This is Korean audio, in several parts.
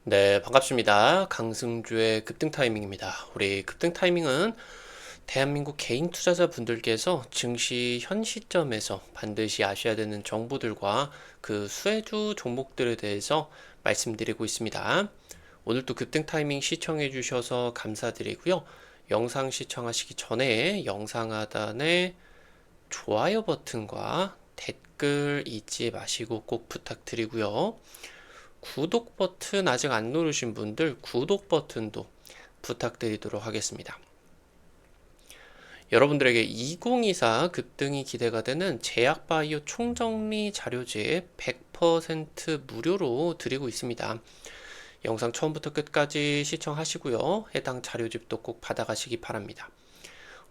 네, 반갑습니다. 강승주의 급등 타이밍입니다. 우리 급등 타이밍은 대한민국 개인 투자자분들께서 증시 현 시점에서 반드시 아셔야 되는 정보들과 그 수혜주 종목들에 대해서 말씀드리고 있습니다. 오늘도 급등 타이밍 시청해 주셔서 감사드리고요. 영상 시청하시기 전에 영상 하단에 좋아요 버튼과 댓글 잊지 마시고 꼭 부탁드리고요. 구독 버튼 아직 안 누르신 분들 구독 버튼도 부탁드리도록 하겠습니다. 여러분들에게 2024 급등이 기대가 되는 제약바이오 총정리 자료집 100% 무료로 드리고 있습니다. 영상 처음부터 끝까지 시청하시고요. 해당 자료집도 꼭 받아가시기 바랍니다.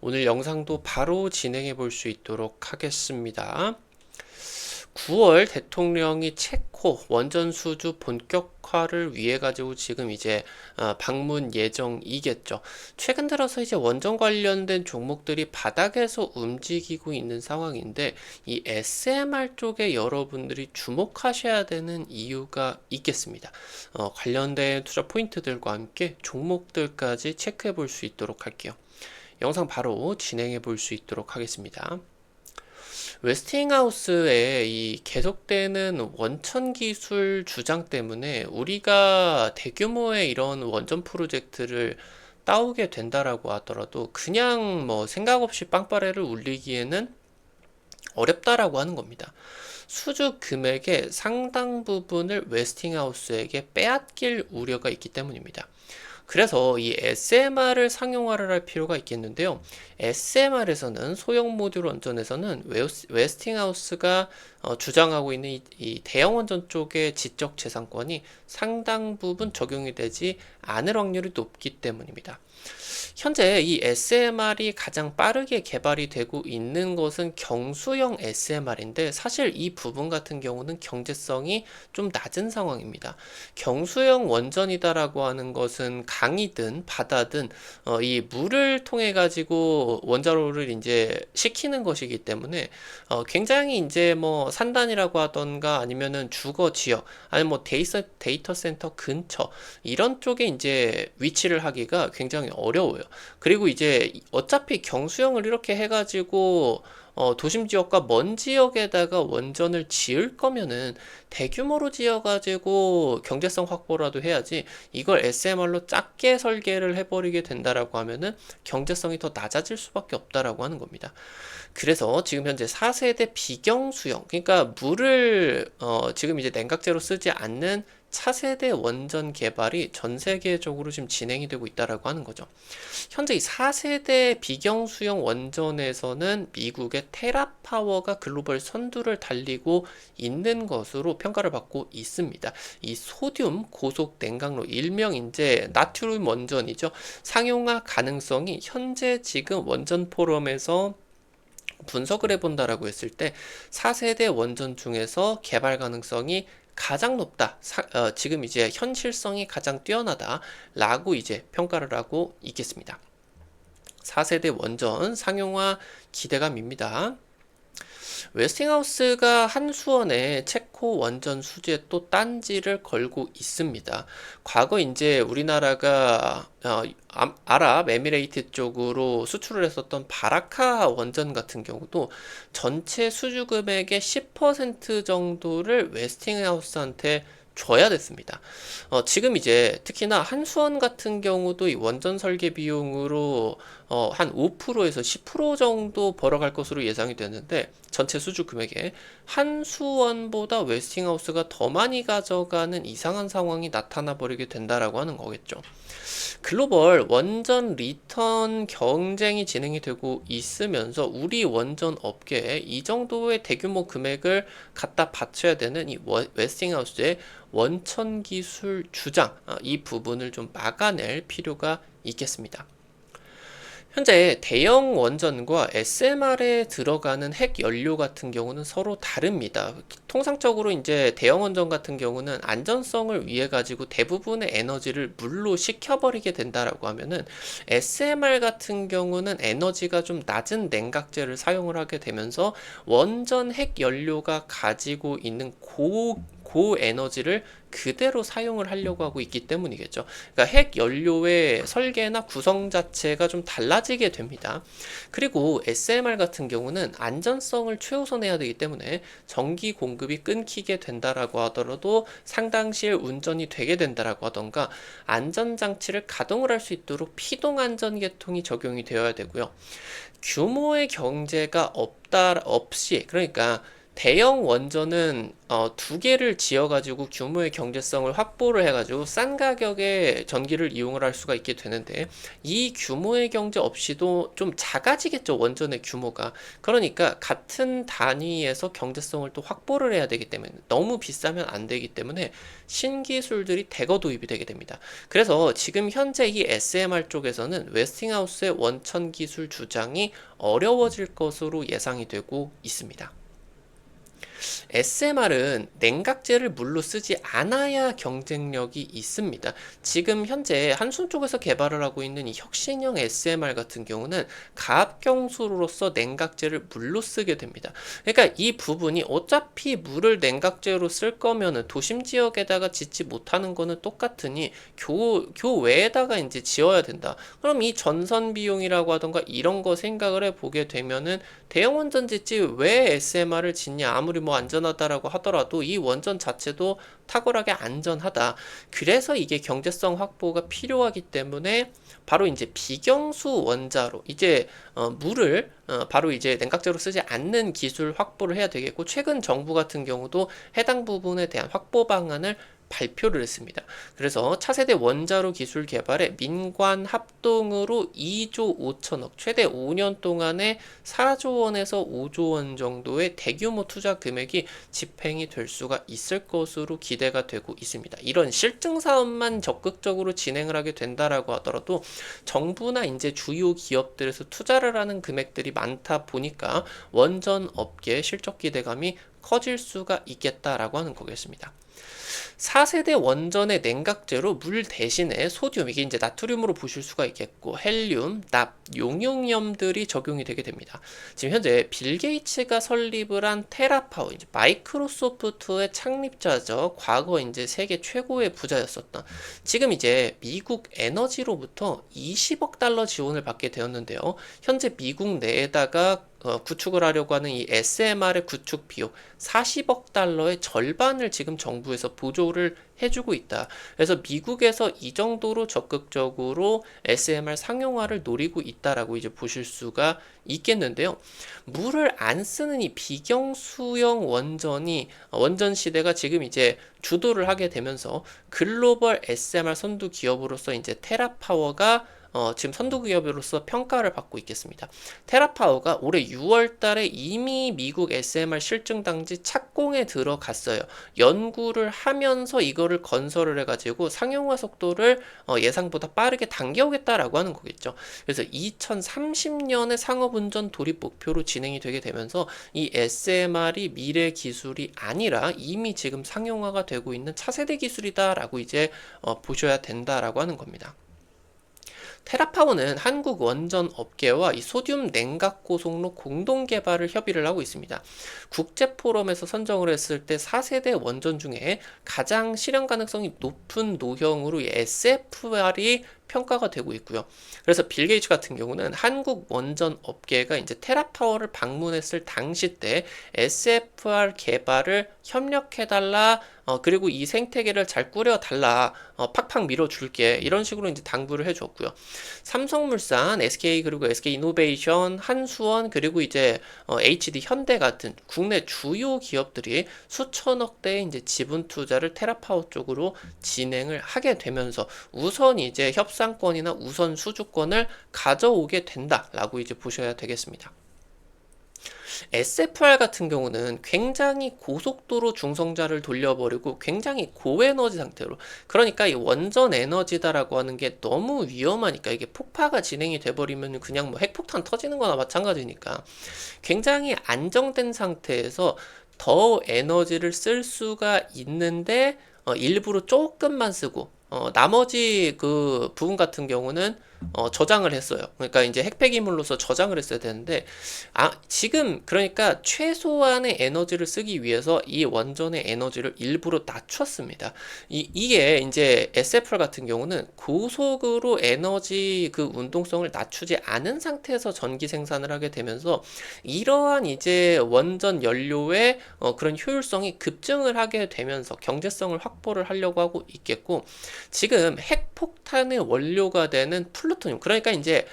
오늘 영상도 바로 진행해 볼 수 있도록 하겠습니다. 9월 대통령이 체코 원전 수주 본격화를 위해 가지고 지금 이제 방문 예정이겠죠. 최근 들어서 이제 원전 관련된 종목들이 바닥에서 움직이고 있는 상황인데 이 SMR 쪽에 여러분들이 주목하셔야 되는 이유가 있겠습니다. 관련된 투자 포인트들과 함께 종목들까지 체크해 볼 수 있도록 할게요. 영상 바로 진행해 볼 수 있도록 하겠습니다. 웨스팅하우스의 이 계속되는 원천 기술 주장 때문에 우리가 대규모의 이런 원전 프로젝트를 따오게 된다라고 하더라도 그냥 뭐 생각 없이 빵빠레를 울리기에는 어렵다라고 하는 겁니다. 수주 금액의 상당 부분을 웨스팅하우스에게 빼앗길 우려가 있기 때문입니다. 그래서 이 SMR을 상용화를 할 필요가 있겠는데요. SMR에서는 소형 모듈 원전에서는 웨스팅하우스가 주장하고 있는 이 대형 원전 쪽의 지적 재산권이 상당 부분 적용이 되지 않을 확률이 높기 때문입니다. 현재 이 SMR이 가장 빠르게 개발이 되고 있는 것은 경수형 SMR인데 사실 이 부분 같은 경우는 경제성이 좀 낮은 상황입니다. 경수형 원전이다라고 하는 것은 강이든 바다든 이 물을 통해 가지고 원자로를 이제 식히는 것이기 때문에 굉장히 이제 뭐 산단이라고 하던가 아니면은 주거 지역 아니면 뭐 데이터 센터 근처 이런 쪽에 이제 위치를 하기가 굉장히 어려워요. 그리고 이제 어차피 경수형을 이렇게 해가지고 도심 지역과 먼 지역에다가 원전을 지을 거면은 대규모로 지어가지고 경제성 확보라도 해야지 이걸 SMR로 작게 설계를 해버리게 된다라고 하면은 경제성이 더 낮아질 수밖에 없다라고 하는 겁니다. 그래서 지금 현재 4세대 비경수형, 그러니까 물을 지금 이제 냉각제로 쓰지 않는 차세대 원전 개발이 전 세계적으로 지금 진행이 되고 있다라고 하는 거죠. 현재 이 4세대 비경수형 원전에서는 미국의 테라파워가 글로벌 선두를 달리고 있는 것으로 평가를 받고 있습니다. 이 소듐 고속 냉각로 일명 이제 나트륨 원전이죠. 상용화 가능성이 현재 지금 원전 포럼에서 분석을 해본다라고 했을 때 4세대 원전 중에서 개발 가능성이 가장 높다. 지금 이제 현실성이 가장 뛰어나다라고 이제 평가를 하고 있겠습니다. 4세대 원전 상용화 기대감입니다. 웨스팅하우스가 한수원에 체코 원전 수주에 또 딴지를 걸고 있습니다. 과거 이제 우리나라가 아랍에미레이트 쪽으로 수출을 했었던 바라카 원전 같은 경우도 전체 수주 금액의 10% 정도를 웨스팅하우스한테 줘야 됐습니다. 지금 이제 특히나 한수원 같은 경우도 이 원전 설계 비용으로 한 5%에서 10% 정도 벌어갈 것으로 예상이 되는데 전체 수주 금액에 한수원보다 웨스팅하우스가 더 많이 가져가는 이상한 상황이 나타나 버리게 된다라고 하는 거겠죠. 글로벌 원전 리턴 경쟁이 진행이 되고 있으면서 우리 원전 업계에 이 정도의 대규모 금액을 갖다 바쳐야 되는 이 웨스팅하우스의 원천 기술 주장, 이 부분을 좀 막아낼 필요가 있겠습니다. 현재 대형 원전과 SMR에 들어가는 핵 연료 같은 경우는 서로 다릅니다. 통상적으로 이제 대형 원전 같은 경우는 안전성을 위해 가지고 대부분의 에너지를 물로 식혀버리게 된다라고 하면은 SMR 같은 경우는 에너지가 좀 낮은 냉각제를 사용을 하게 되면서 원전 핵 연료가 가지고 있는 고에너지를 그대로 사용을 하려고 하고 있기 때문이겠죠. 그러니까 핵 연료의 설계나 구성 자체가 좀 달라지게 됩니다. 그리고 SMR 같은 경우는 안전성을 최우선해야 되기 때문에 전기 공급이 끊기게 된다라고 하더라도 상당시일 운전이 되게 된다라고 하던가 안전장치를 가동을 할 수 있도록 피동 안전계통이 적용이 되어야 되고요. 규모의 경제가 없이, 그러니까 대형 원전은 두 개를 지어가지고 규모의 경제성을 확보를 해가지고 싼 가격에 전기를 이용을 할 수가 있게 되는데, 이 규모의 경제 없이도 좀 작아지겠죠, 원전의 규모가. 그러니까 같은 단위에서 경제성을 또 확보를 해야 되기 때문에, 너무 비싸면 안 되기 때문에 신기술들이 대거 도입이 되게 됩니다. 그래서 지금 현재 이 SMR 쪽에서는 웨스팅하우스의 원천 기술 주장이 어려워질 것으로 예상이 되고 있습니다. SMR은 냉각제를 물로 쓰지 않아야 경쟁력이 있습니다. 지금 현재 한숨 쪽에서 개발을 하고 있는 이 혁신형 SMR 같은 경우는 가압경수로서 냉각제를 물로 쓰게 됩니다. 그러니까 이 부분이 어차피 물을 냉각제로 쓸 거면은 도심 지역에다가 짓지 못하는 거는 똑같으니 교외에다가 이제 지어야 된다. 그럼 이 전선 비용이라고 하던가 이런 거 생각을 해보게 되면은 대형 원전 짓지 왜 SMR을 짓냐, 아무리 뭐 안전하다라고 하더라도 이 원전 자체도 탁월하게 안전하다. 그래서 이게 경제성 확보가 필요하기 때문에 바로 이제 비경수 원자로 이제 물을 바로 이제 냉각제로 쓰지 않는 기술 확보를 해야 되겠고, 최근 정부 같은 경우도 해당 부분에 대한 확보 방안을 발표를 했습니다. 그래서 차세대 원자로 기술 개발에 민관 합동으로 2조 5천억, 최대 5년 동안에 4조 원에서 5조 원 정도의 대규모 투자 금액이 집행이 될 수가 있을 것으로 기대가 되고 있습니다. 이런 실증 사업만 적극적으로 진행을 하게 된다라고 하더라도 정부나 이제 주요 기업들에서 투자를 하는 금액들이 많다 보니까 원전 업계의 실적 기대감이 커질 수가 있겠다라고 하는 거겠습니다. 4세대 원전의 냉각제로 물 대신에 소듐, 이게 이제 나트륨으로 보실 수가 있겠고, 헬륨, 납, 용융염들이 적용이 되게 됩니다. 지금 현재 빌 게이츠가 설립을 한 테라파워, 이제 마이크로소프트의 창립자죠. 과거 이제 세계 최고의 부자였었던, 지금 이제 미국 에너지로부터 20억 달러 지원을 받게 되었는데요. 현재 미국 내에다가 구축을 하려고 하는 이 SMR의 구축 비용 40억 달러의 절반을 지금 정부에서 보조를 해주고 있다. 그래서 미국에서 이 정도로 적극적으로 SMR 상용화를 노리고 있다라고 이제 보실 수가 있겠는데요. 물을 안 쓰는 이 비경수형 원전 시대가 지금 이제 주도를 하게 되면서 글로벌 SMR 선두 기업으로서 이제 테라파워가 지금 선도 기업으로서 평가를 받고 있겠습니다. 테라파워가 올해 6월 달에 이미 미국 SMR 실증 당지 착공에 들어갔어요. 연구를 하면서 이거를 건설을 해가지고 상용화 속도를 예상보다 빠르게 당겨오겠다라고 하는 거겠죠. 그래서 2030년에 상업운전 도입 목표로 진행이 되게 되면서 이 SMR이 미래 기술이 아니라 이미 지금 상용화가 되고 있는 차세대 기술이다라고 이제 보셔야 된다라고 하는 겁니다. 테라파워는 한국 원전 업계와 이 소듐 냉각 고속로 공동 개발을 협의를 하고 있습니다. 국제 포럼에서 선정을 했을 때 4세대 원전 중에 가장 실현 가능성이 높은 노형으로 이 SFR이 평가가 되고 있고요. 그래서 빌 게이츠 같은 경우는 한국 원전 업계가 이제 테라파워를 방문했을 당시 때 SFR 개발을 협력해달라, 그리고 이 생태계를 잘 꾸려달라, 팍팍 밀어줄게, 이런 식으로 이제 당부를 해줬고요. 삼성물산, SK, 그리고 SK이노베이션, 한수원, 그리고 이제 HD 현대 같은 국내 주요 기업들이 수천억 대의 이제 지분 투자를 테라파워 쪽으로 진행을 하게 되면서 우선 이제 협상권이나 우선 수주권을 가져오게 된다라고 이제 보셔야 되겠습니다. SFR 같은 경우는 굉장히 고속도로 중성자를 돌려버리고 굉장히 고에너지 상태로, 그러니까 이 원전 에너지다라고 하는 게 너무 위험하니까, 이게 폭파가 진행이 돼버리면 그냥 뭐 핵폭탄 터지는 거나 마찬가지니까 굉장히 안정된 상태에서 더 에너지를 쓸 수가 있는데 일부러 조금만 쓰고 나머지 그 부분 같은 경우는 저장을 했어요. 그러니까 이제 핵폐기물로서 저장을 했어야 되는데, 지금 그러니까 최소한의 에너지를 쓰기 위해서 이 원전의 에너지를 일부러 낮췄습니다. 이게 이제 SFR 같은 경우는 고속으로 에너지 그 운동성을 낮추지 않은 상태에서 전기 생산을 하게 되면서 이러한 이제 원전 연료의 그런 효율성이 급증을 하게 되면서 경제성을 확보를 하려고 하고 있겠고, 지금 핵폭탄의 원료가 되는 플루토늄, 그러니까 이제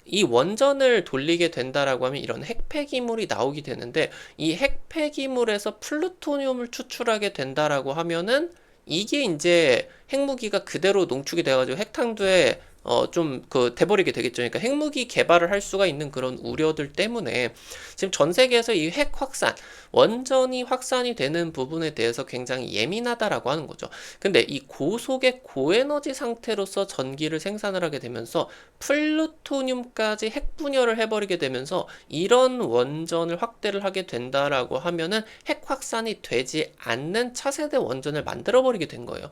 이 원전을 돌리게 된다라고 하면 이런 핵폐기물이 나오게 되는데, 이 핵폐기물에서 플루토늄을 추출하게 된다라고 하면은 이게 이제 핵무기가 그대로 농축이 돼가지고 핵탄두에 좀 돼버리게 되겠죠. 그러니까 핵무기 개발을 할 수가 있는 그런 우려들 때문에 지금 전 세계에서 이 핵 확산, 원전이 확산이 되는 부분에 대해서 굉장히 예민하다라고 하는 거죠. 근데 이 고속의 고에너지 상태로서 전기를 생산을 하게 되면서 플루토늄까지 핵 분열을 해버리게 되면서 이런 원전을 확대를 하게 된다라고 하면은 핵 확산이 되지 않는 차세대 원전을 만들어 버리게 된 거예요.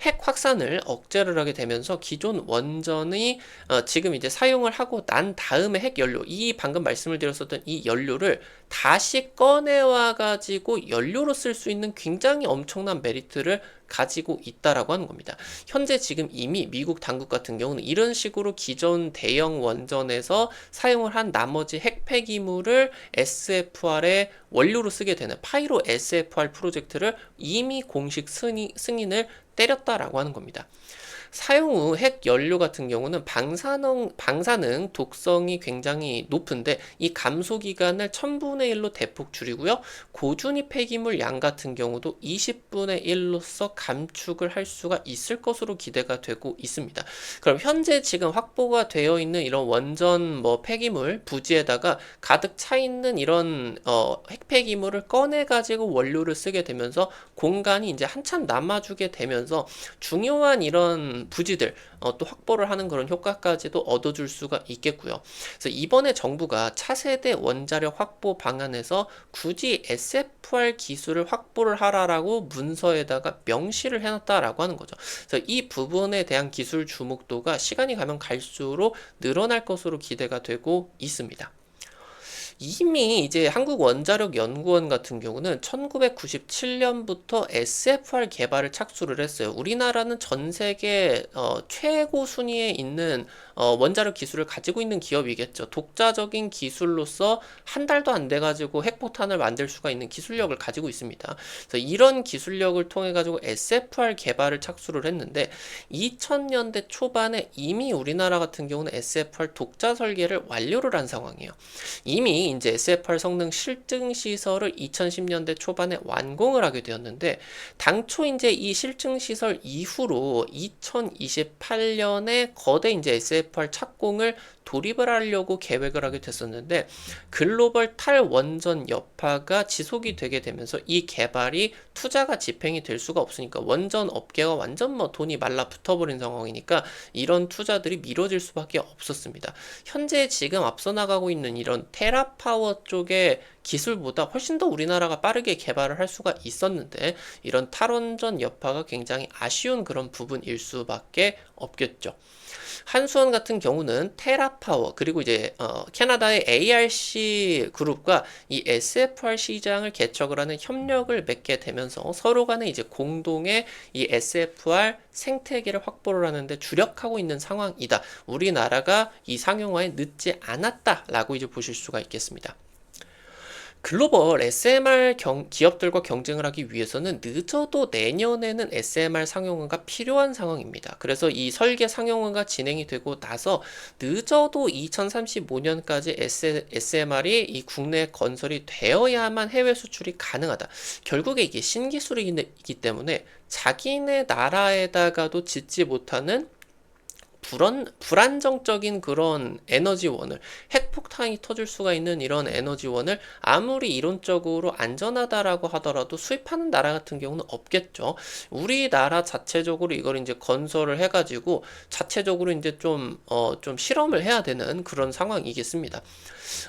핵 확산을 억제를 하게 되면서 기존 원전이 지금 이제 사용을 하고 난 다음에 핵 연료, 이 방금 말씀을 드렸었던 이 연료를 다시 꺼내와 가지고 연료로 쓸 수 있는 굉장히 엄청난 메리트를 가지고 있다라고 하는 겁니다. 현재 지금 이미 미국 당국 같은 경우는 이런 식으로 기존 대형 원전에서 사용을 한 나머지 핵폐기물을 SFR의 원료로 쓰게 되는 파이로 SFR 프로젝트를 이미 공식 승인을 때렸다라고 하는 겁니다. 사용 후 핵 연료 같은 경우는 방사능 독성이 굉장히 높은데 이 감소 기간을 1000분의 1로 대폭 줄이고요. 고준위 폐기물 양 같은 경우도 20분의 1로서 감축을 할 수가 있을 것으로 기대가 되고 있습니다. 그럼 현재 지금 확보가 되어 있는 이런 원전 폐기물 부지에다가 가득 차 있는 이런 핵 폐기물을 꺼내 가지고 원료를 쓰게 되면서 공간이 이제 한참 남아주게 되면서 중요한 이런 부지들 또 확보를 하는 그런 효과까지도 얻어줄 수가 있겠고요. 그래서 이번에 정부가 차세대 원자력 확보 방안에서 굳이 SFR 기술을 확보를 하라라고 문서에다가 명시를 해놨다라고 하는 거죠. 그래서 이 부분에 대한 기술 주목도가 시간이 가면 갈수록 늘어날 것으로 기대가 되고 있습니다. 이미 이제 한국원자력연구원 같은 경우는 1997년부터 SFR 개발을 착수를 했어요. 우리나라는 전 세계 최고 순위에 있는 원자력 기술을 가지고 있는 기업이겠죠. 독자적인 기술로서 한 달도 안 돼가지고 핵폭탄을 만들 수가 있는 기술력을 가지고 있습니다. 그래서 이런 기술력을 통해 가지고 SFR 개발을 착수를 했는데 2000년대 초반에 이미 우리나라 같은 경우는 SFR 독자 설계를 완료를 한 상황이에요. 이미 이제 SFR 성능 실증 시설을 2010년대 초반에 완공을 하게 되었는데, 당초 이제 이 실증 시설 이후로 2028년에 거대 이제 SFR 착공을 돌입을 하려고 계획을 하게 됐었는데, 글로벌 탈원전 여파가 지속이 되게 되면서 이 개발이 투자가 집행이 될 수가 없으니까 원전 업계가 완전 돈이 말라 붙어버린 상황이니까 이런 투자들이 미뤄질 수밖에 없었습니다. 현재 지금 앞서 나가고 있는 이런 테라파워 쪽의 기술보다 훨씬 더 우리나라가 빠르게 개발을 할 수가 있었는데, 이런 탈원전 여파가 굉장히 아쉬운 그런 부분일 수밖에 없겠죠. 한수원 같은 경우는 테라파워, 그리고 이제 캐나다의 ARC 그룹과 이 SFR 시장을 개척을 하는 협력을 맺게 되면서 서로 간에 이제 공동의 이 SFR 생태계를 확보를 하는데 주력하고 있는 상황이다. 우리나라가 이 상용화에 늦지 않았다라고 이제 보실 수가 있겠습니다. 글로벌 SMR 기업들과 경쟁을 하기 위해서는 늦어도 내년에는 SMR 상용화가 필요한 상황입니다. 그래서 이 설계 상용화가 진행이 되고 나서 늦어도 2035년까지 SMR이 이 국내 건설이 되어야만 해외 수출이 가능하다. 결국에 이게 신기술이기 때문에 자기네 나라에다가도 짓지 못하는 불안정적인 그런 에너지원을, 핵폭탄이 터질 수가 있는 이런 에너지원을 아무리 이론적으로 안전하다라고 하더라도 수입하는 나라 같은 경우는 없겠죠. 우리나라 자체적으로 이걸 이제 건설을 해가지고 자체적으로 이제 좀 실험을 해야 되는 그런 상황이겠습니다.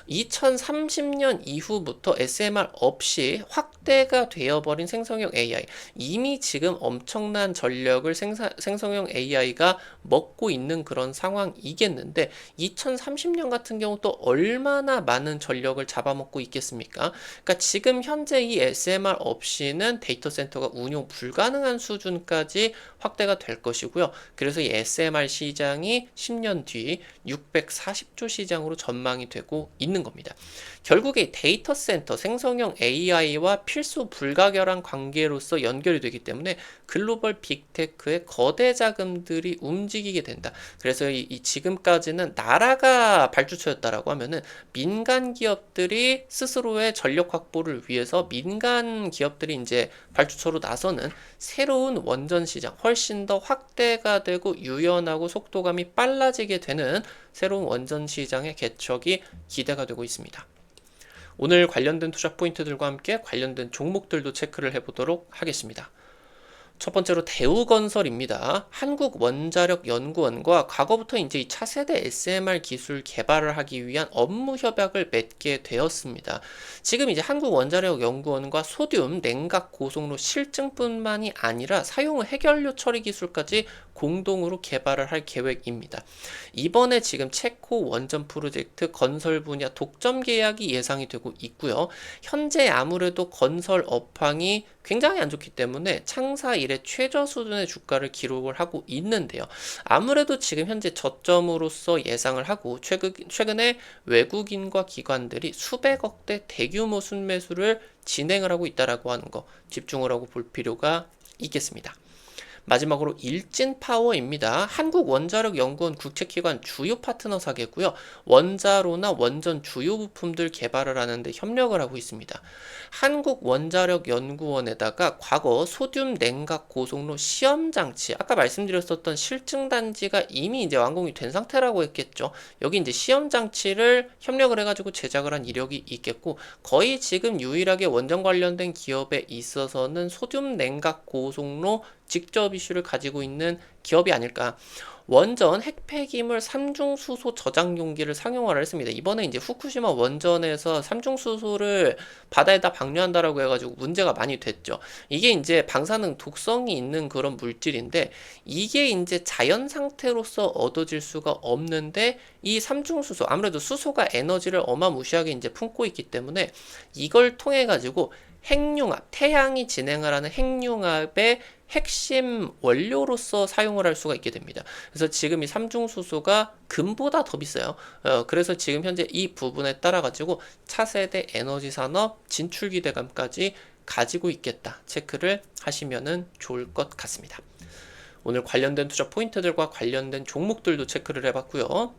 2030년 이후부터 SMR 없이 확대가 되어버린 생성형 AI, 이미 지금 엄청난 전력을 생성형 AI가 먹고 있는 있는 그런 상황이겠는데 2030년 같은 경우 또 얼마나 많은 전력을 잡아먹고 있겠습니까? 그러니까 지금 현재 이 SMR 없이는 데이터 센터가 운용 불가능한 수준까지 확대가 될 것이고요. 그래서 이 SMR 시장이 10년 뒤 640조 시장으로 전망이 되고 있는 겁니다. 결국에 데이터 센터 생성형 AI와 필수 불가결한 관계로서 연결이 되기 때문에 글로벌 빅테크의 거대 자금들이 움직이게 된다. 그래서 이 지금까지는 나라가 발주처였다라고 하면은 민간 기업들이 스스로의 전력 확보를 위해서 민간 기업들이 이제 발주처로 나서는 새로운 원전 시장, 훨씬 더 확대가 되고 유연하고 속도감이 빨라지게 되는 새로운 원전 시장의 개척이 기대가 되고 있습니다. 오늘 관련된 투자 포인트들과 함께 관련된 종목들도 체크를 해보도록 하겠습니다. 첫 번째로 대우건설입니다. 한국원자력연구원과 과거부터 이제 이 차세대 SMR 기술 개발을 하기 위한 업무 협약을 맺게 되었습니다. 지금 이제 한국원자력연구원과 소듐 냉각 고속로 실증뿐만이 아니라 사용 해결료 처리 기술까지 공동으로 개발을 할 계획입니다. 이번에 지금 체코 원전 프로젝트 건설 분야 독점 계약이 예상이 되고 있고요. 현재 아무래도 건설 업황이 굉장히 안 좋기 때문에 창사 이래 최저 수준의 주가를 기록을 하고 있는데요. 아무래도 지금 현재 저점으로서 예상을 하고 최근에 외국인과 기관들이 수백억대 대규모 순매수를 진행을 하고 있다라고 하는 거 집중을 하고 볼 필요가 있겠습니다. 마지막으로 일진파워입니다. 한국원자력연구원 국책기관 주요 파트너사겠고요. 원자로나 원전 주요 부품들 개발을 하는데 협력을 하고 있습니다. 한국원자력연구원에다가 과거 소듐 냉각 고속로 시험장치, 아까 말씀드렸었던 실증단지가 이미 이제 완공이 된 상태라고 했겠죠. 여기 이제 시험장치를 협력을 해가지고 제작을 한 이력이 있겠고, 거의 지금 유일하게 원전 관련된 기업에 있어서는 소듐 냉각 고속로 직접 이슈를 가지고 있는 기업이 아닐까. 원전 핵폐기물 삼중수소 저장 용기를 상용화를 했습니다. 이번에 이제 후쿠시마 원전에서 삼중수소를 바다에다 방류한다라고 해가지고 문제가 많이 됐죠. 이게 이제 방사능 독성이 있는 그런 물질인데 이게 이제 자연 상태로서 얻어질 수가 없는데 이 삼중수소, 아무래도 수소가 에너지를 어마무시하게 이제 품고 있기 때문에 이걸 통해 가지고 핵융합, 태양이 진행을 하는 핵융합의 핵심 원료로서 사용을 할 수가 있게 됩니다. 그래서 지금 이 삼중수소가 금보다 더 비싸요. 그래서 지금 현재 이 부분에 따라 가지고 차세대 에너지 산업 진출 기대감까지 가지고 있겠다. 체크를 하시면은 좋을 것 같습니다. 오늘 관련된 투자 포인트들과 관련된 종목들도 체크를 해봤고요.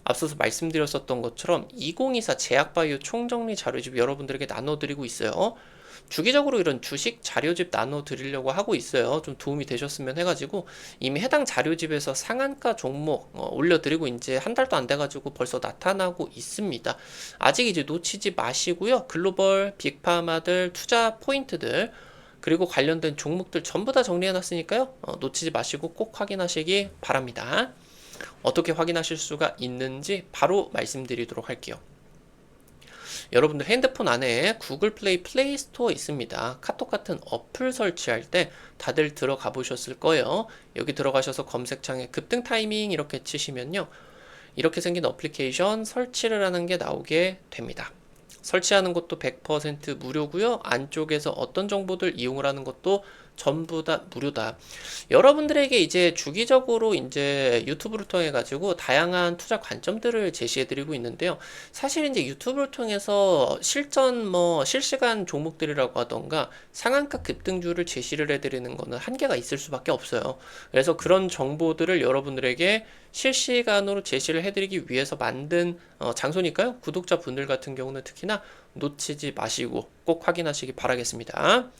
앞서서 말씀드렸었던 것처럼 2024 제약바이오 총정리 자료집 여러분들에게 나눠드리고 있어요. 주기적으로 이런 주식 자료집 나눠드리려고 하고 있어요. 좀 도움이 되셨으면 해가지고 이미 해당 자료집에서 상한가 종목 올려드리고 이제 한 달도 안 돼가지고 벌써 나타나고 있습니다. 아직 이제 놓치지 마시고요. 글로벌 빅파마들 투자 포인트들 그리고 관련된 종목들 전부 다 정리해놨으니까요. 놓치지 마시고 꼭 확인하시기 바랍니다. 어떻게 확인하실 수가 있는지 바로 말씀드리도록 할게요. 여러분들 핸드폰 안에 구글 플레이 스토어 있습니다. 카톡 같은 어플 설치할 때 다들 들어가 보셨을 거예요. 여기 들어가셔서 검색창에 급등 타이밍 이렇게 치시면요. 이렇게 생긴 어플리케이션 설치를 하는 게 나오게 됩니다. 설치하는 것도 100% 무료고요. 안쪽에서 어떤 정보들 이용을 하는 것도 전부 다 무료다. 여러분들에게 이제 주기적으로 이제 유튜브를 통해 가지고 다양한 투자 관점들을 제시해 드리고 있는데요. 사실 이제 유튜브를 통해서 실시간 종목들이라고 하던가 상한가 급등주를 제시를 해 드리는 거는 한계가 있을 수밖에 없어요. 그래서 그런 정보들을 여러분들에게 실시간으로 제시를 해드리기 위해서 만든 장소니까요. 구독자분들 같은 경우는 특히나 놓치지 마시고 꼭 확인하시기 바라겠습니다.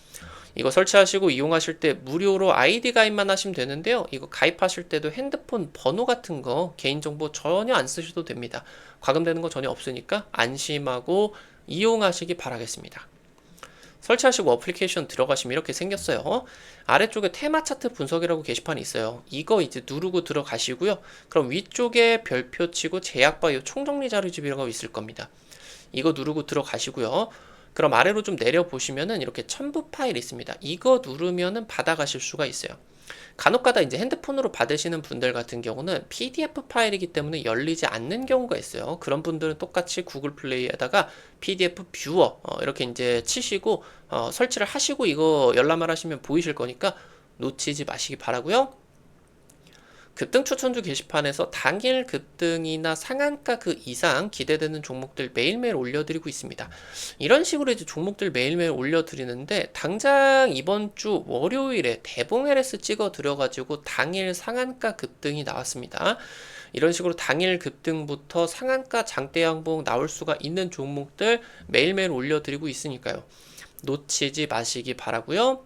이거 설치하시고 이용하실 때 무료로 아이디 가입만 하시면 되는데요. 이거 가입하실 때도 핸드폰 번호 같은 거 개인정보 전혀 안 쓰셔도 됩니다. 과금되는 거 전혀 없으니까 안심하고 이용하시기 바라겠습니다. 설치하시고 어플리케이션 들어가시면 이렇게 생겼어요. 아래쪽에 테마 차트 분석이라고 게시판이 있어요. 이거 이제 누르고 들어가시고요. 그럼 위쪽에 별표 치고 제약바이오 총정리 자료집이라고 있을 겁니다. 이거 누르고 들어가시고요. 그럼 아래로 좀 내려보시면은 이렇게 첨부 파일 있습니다. 이거 누르면은 받아가실 수가 있어요. 간혹가다 이제 핸드폰으로 받으시는 분들 같은 경우는 PDF 파일이기 때문에 열리지 않는 경우가 있어요. 그런 분들은 똑같이 구글 플레이에다가 PDF 뷰어 이렇게 이제 치시고 설치를 하시고 이거 열람을 하시면 보이실 거니까 놓치지 마시기 바라고요. 급등 추천주 게시판에서 당일 급등이나 상한가 그 이상 기대되는 종목들 매일매일 올려드리고 있습니다. 이런 식으로 이제 종목들 매일매일 올려드리는데 당장 이번 주 월요일에 대봉 LS 찍어 드려가지고 당일 상한가 급등이 나왔습니다. 이런 식으로 당일 급등부터 상한가 장대 양봉 나올 수가 있는 종목들 매일매일 올려드리고 있으니까요. 놓치지 마시기 바라고요.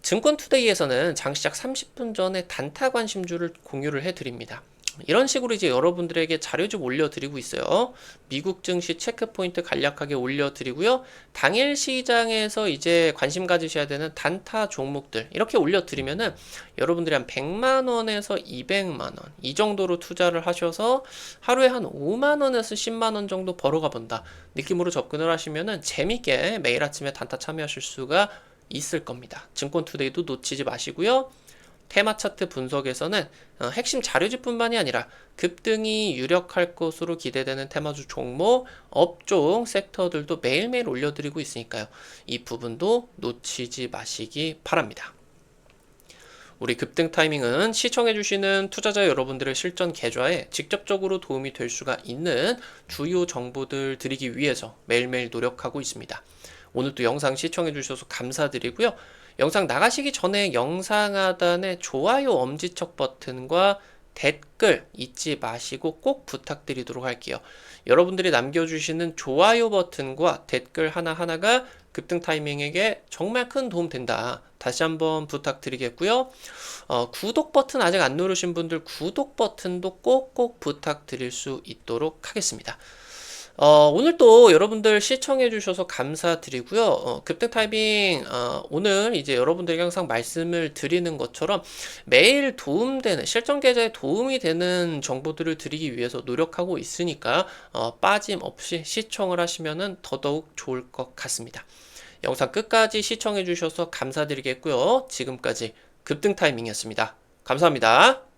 증권투데이에서는 장시작 30분 전에 단타 관심주를 공유를 해드립니다. 이런 식으로 이제 여러분들에게 자료 좀 올려드리고 있어요. 미국 증시 체크포인트 간략하게 올려드리고요. 당일 시장에서 이제 관심 가지셔야 되는 단타 종목들 이렇게 올려드리면은 여러분들이 한 100만원에서 200만원 이 정도로 투자를 하셔서 하루에 한 5만원에서 10만원 정도 벌어가 본다 느낌으로 접근을 하시면은 재밌게 매일 아침에 단타 참여하실 수가 있을 겁니다. 증권투데이도 놓치지 마시고요. 테마 차트 분석에서는 핵심 자료집뿐만이 아니라 급등이 유력할 것으로 기대되는 테마주 종목, 업종, 섹터들도 매일매일 올려드리고 있으니까요. 이 부분도 놓치지 마시기 바랍니다. 우리 급등 타이밍은 시청해주시는 투자자 여러분들의 실전 계좌에 직접적으로 도움이 될 수가 있는 주요 정보들 드리기 위해서 매일매일 노력하고 있습니다. 오늘도 영상 시청해주셔서 감사드리고요. 영상 나가시기 전에 영상 하단에 좋아요 엄지척 버튼과 댓글 잊지 마시고 꼭 부탁드리도록 할게요. 여러분들이 남겨주시는 좋아요 버튼과 댓글 하나하나가 급등 타이밍에게 정말 큰 도움 된다. 다시 한번 부탁드리겠고요. 구독 버튼 아직 안 누르신 분들 구독 버튼도 꼭꼭 부탁드릴 수 있도록 하겠습니다. 오늘 또 여러분들 시청해주셔서 감사드리고요. 급등 타이밍, 오늘 이제 여러분들에게 항상 말씀을 드리는 것처럼 매일 도움되는, 실전 계좌에 도움이 되는 정보들을 드리기 위해서 노력하고 있으니까, 빠짐없이 시청을 하시면 더더욱 좋을 것 같습니다. 영상 끝까지 시청해주셔서 감사드리겠고요. 지금까지 급등 타이밍이었습니다. 감사합니다.